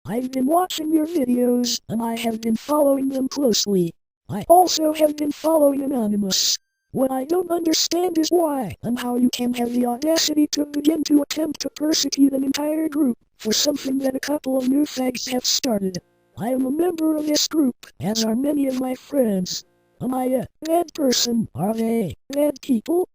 I've been watching your videos, and I have been following them closely. I also have been following Anonymous. What I don't understand is why and how you can have the audacity to begin to attempt to persecute an entire group for something that a couple of new fags have started. I am a member of this group, as are many of my friends. Am I a bad person? Are they bad people?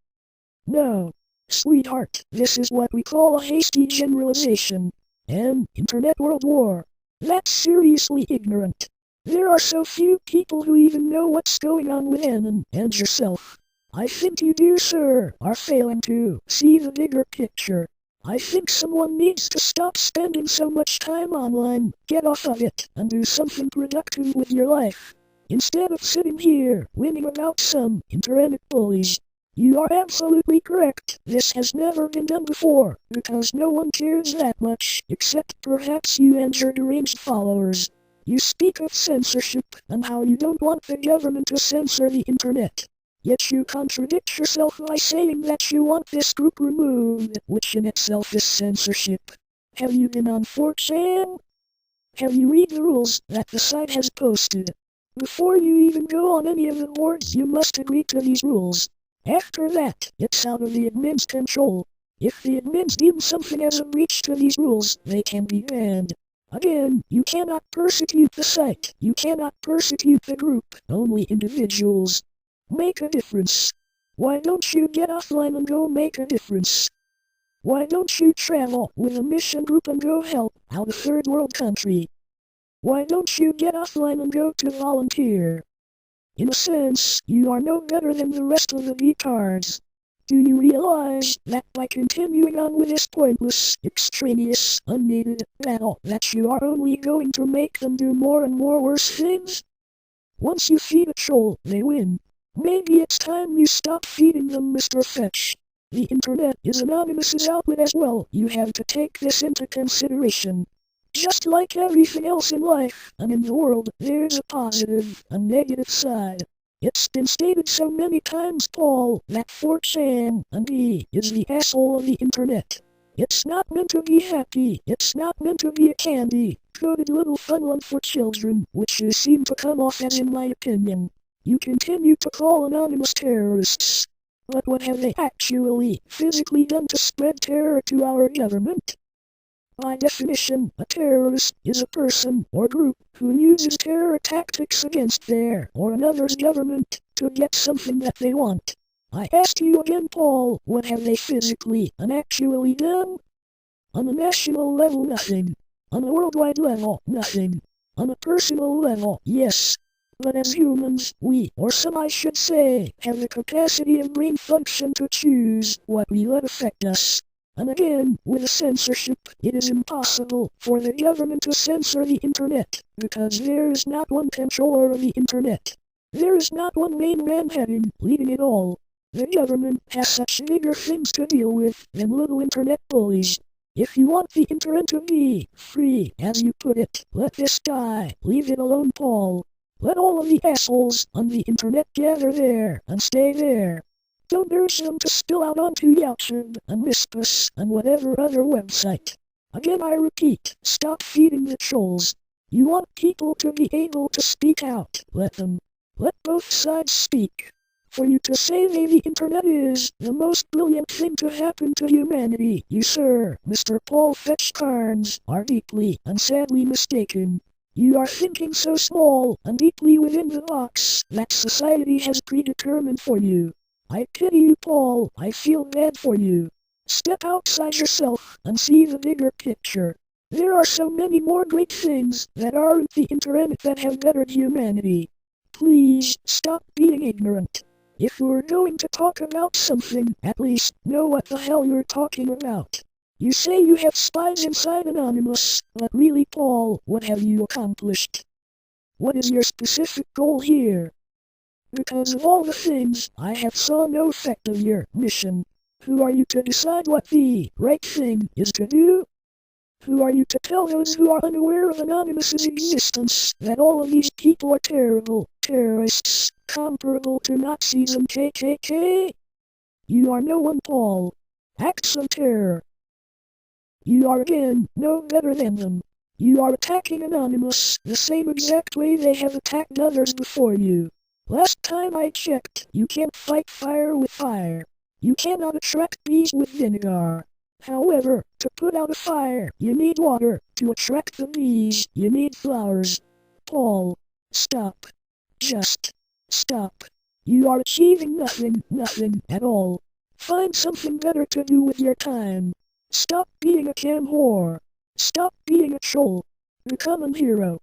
No. Sweetheart, this is what we call a hasty generalization. An internet world war. That's seriously ignorant. There are so few people who even know what's going on with Annan and yourself. I think you, dear sir, are failing to see the bigger picture. I think someone needs to stop spending so much time online, get off of it, and do something productive with your life. Instead of sitting here, whining about some internet bullies. You are absolutely correct. This has never been done before, because no one cares that much, except perhaps you and your deranged followers. You speak of censorship, and how you don't want the government to censor the internet. Yet you contradict yourself by saying that you want this group removed, which in itself is censorship. Have you been on 4chan? Have you read the rules that the site has posted? Before you even go on any of the boards, you must agree to these rules. After that, it's out of the admin's control. If the admins deem something as a breach to these rules, they can be banned. Again, you cannot persecute the site, you cannot persecute the group, only individuals. Make a difference. Why don't you get offline and go make a difference? Why don't you travel with a mission group and go help out a third world country? Why don't you get offline and go to volunteer? In a sense, you are no better than the rest of the retards. Do you realize that by continuing on with this pointless, extraneous, unneeded battle, that you are only going to make them do more and more worse things? Once you feed a troll, they win. Maybe it's time you stop feeding them, Mr. Fetch. The internet is Anonymous's outlet as well. You have to take this into consideration. Just like everything else in life and in the world, there's a positive and negative side. It's been stated so many times, Paul, that 4chan and B is the asshole of the internet. It's not meant to be happy, it's not meant to be a candy-coated little fun one for children, which you seem to come off as in my opinion. You continue to call Anonymous terrorists. But what have they actually, physically done to spread terror to our government? By definition, a terrorist is a person or group who uses terror tactics against their or another's government to get something that they want. I ask you again, Paul, what have they physically and actually done? On a national level, nothing. On a worldwide level, nothing. On a personal level, yes. But as humans, we, or some I should say, have the capacity of brain function to choose what we let affect us. And again, with censorship, it is impossible for the government to censor the internet, because there is not one controller of the internet. There is not one main man heading, leading it all. The government has such bigger things to deal with than little internet bullies. If you want the internet to be free, as you put it, let this die. Leave it alone, Paul. Let all of the assholes on the internet gather there and stay there. Don't urge them to spill out onto YouTube and Mispus and whatever other website. Again I repeat, stop feeding the trolls. You want people to be able to speak out. Let them. Let both sides speak. For you to say the internet is the most brilliant thing to happen to humanity, you sir, Mr. Paul Fetch Carnes, are deeply and sadly mistaken. You are thinking so small and deeply within the box that society has predetermined for you. I pity you, Paul. I feel bad for you. Step outside yourself and see the bigger picture. There are so many more great things that aren't the internet that have bettered humanity. Please, stop being ignorant. If you're going to talk about something, at least know what the hell you're talking about. You say you have spies inside Anonymous, but really, Paul, what have you accomplished? What is your specific goal here? Because of all the things, I have saw no effect of your mission. Who are you to decide what the right thing is to do? Who are you to tell those who are unaware of Anonymous's existence that all of these people are terrible terrorists, comparable to Nazis and KKK? You are no one, Paul. Acts of terror. You are again no better than them. You are attacking Anonymous the same exact way they have attacked others before you. Last time I checked, you can't fight fire with fire. You cannot attract bees with vinegar. However, to put out a fire, you need water. To attract the bees, you need flowers. Paul, stop. Just stop. You are achieving nothing at all. Find something better to do with your time. Stop being a cam whore. Stop being a troll. Become a hero.